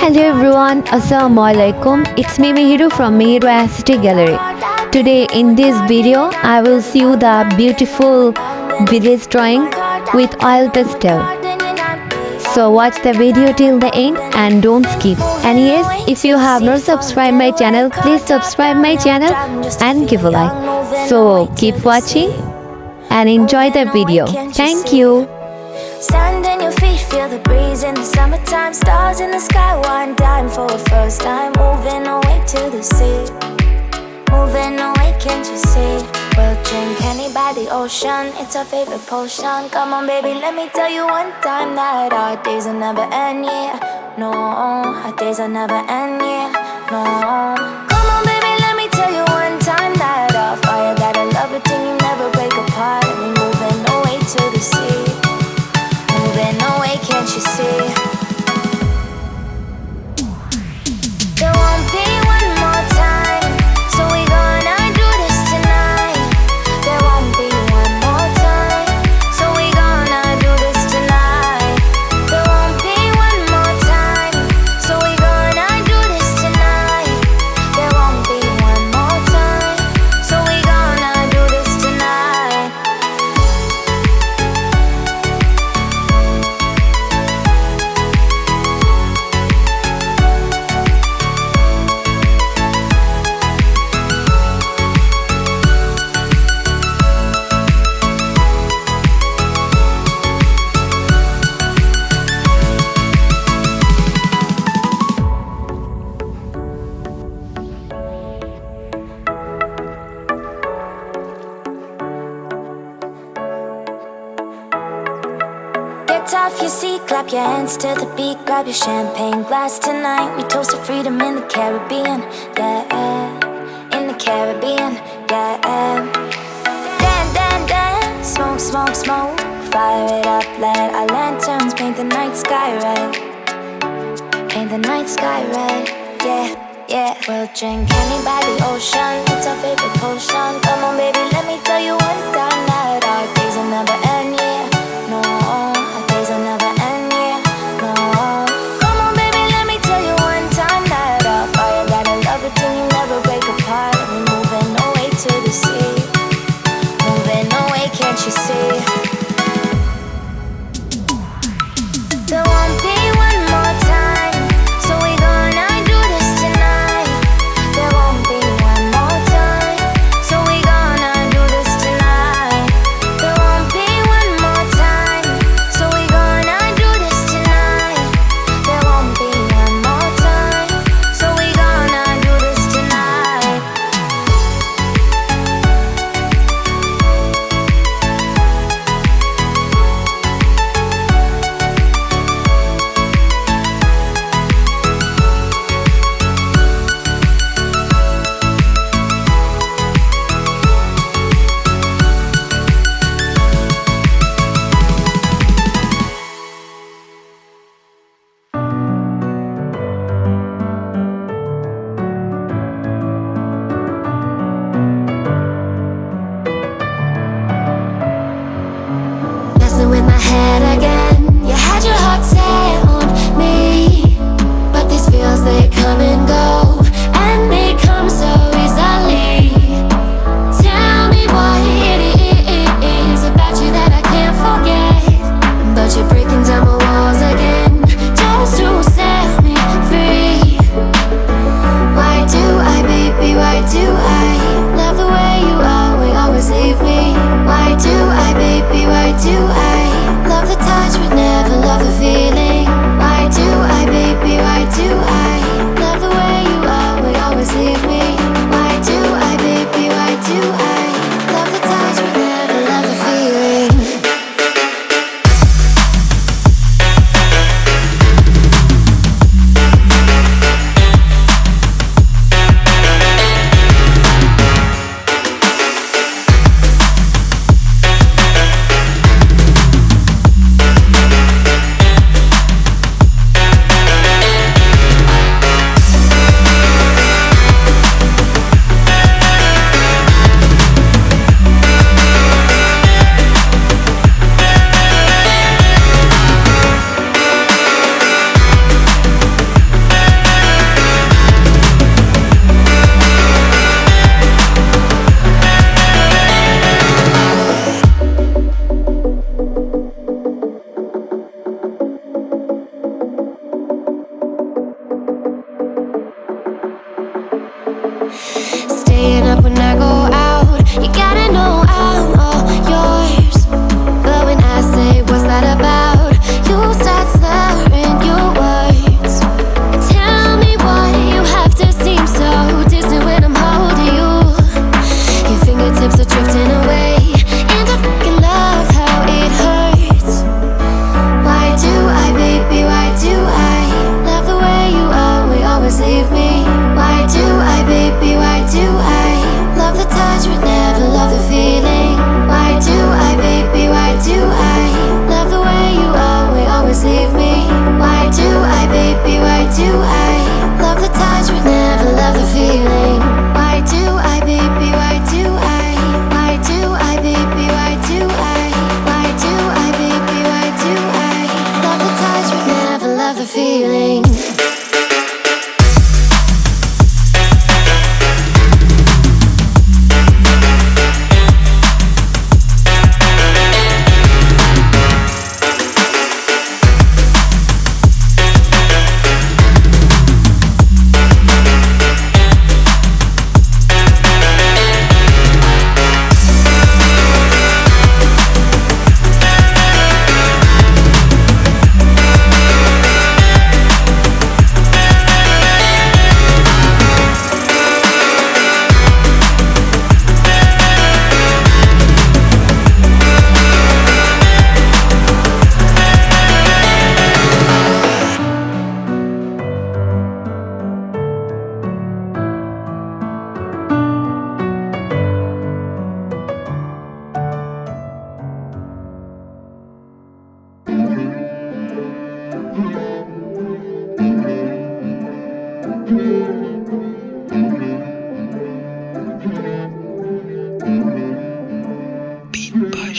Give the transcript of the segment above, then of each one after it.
Hello everyone, Assalamualaikum. It's me Meheru from Meheru City Gallery. Today in this video, I will show you the beautiful village drawing with oil pastel. So watch the video till the end and don't skip. And yes, if you have not subscribed my channel, please subscribe my channel and give a like. So keep watching and enjoy the video. Thank you. Sand in your feet, feel the breeze in the summertime. Stars in the sky, one dime for a first time. Moving away to the sea, moving away, can't you see? We'll drink honey by the ocean, it's our favorite potion. Come on baby, let me tell you one time that our days will never end, yeah. No, our days will never end, yeah. No. Come on baby, let me tell you one time that our fire got a love it till you never break apart. And we moving away to the sea, moving away, can't you see? There won't be one more time, so we gonna do this tonight. There won't be one more time, so we gonna do this tonight. There won't be one more time, so we gonna do this tonight. There won't be one more time, so we gonna do this tonight. Get off your seat, clap your hands to the beat. Grab your champagne glass tonight. We toast to freedom in the Caribbean, yeah. In the Caribbean, yeah. Dan, dan, dan, smoke, smoke, smoke. Fire it up, let our lanterns paint the night sky red. Paint the night sky red, yeah, yeah. We'll drink honey by the ocean, it's our favorite potion. Come on baby, let me tell you one time that our days will never end, yeah. No, our days will never end, yeah. No. Come on baby, let me tell you one time that our fire got a love it till you never break apart. And we moving away to the sea, moving away, can't you see? There won't be one more time, so we gonna do this tonight. There won't be one more time, so we gonna do this tonight. There won't be one more time, so we gonna do this tonight. There won't be one more time, so we gonna do this tonight. Messing with my head again. You had your heart set on me, but these feels, they come and go, and they come so easily. Tell me what it is about you that I can't forget, but you're breaking down my walls again, just to set me free. Why do I, baby, why do I love the way you are, we always leave me? Why do I, baby, why do I love the touch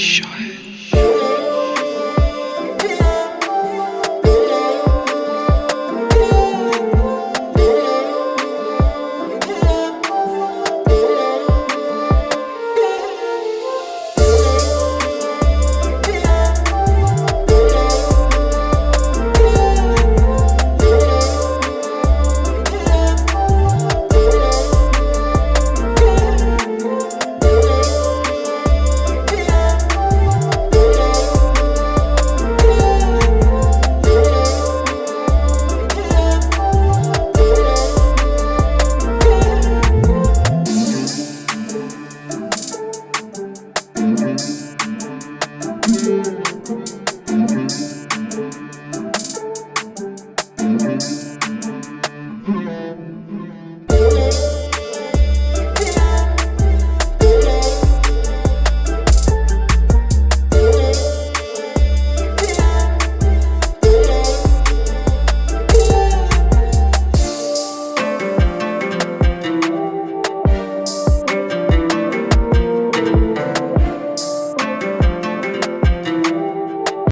Sure.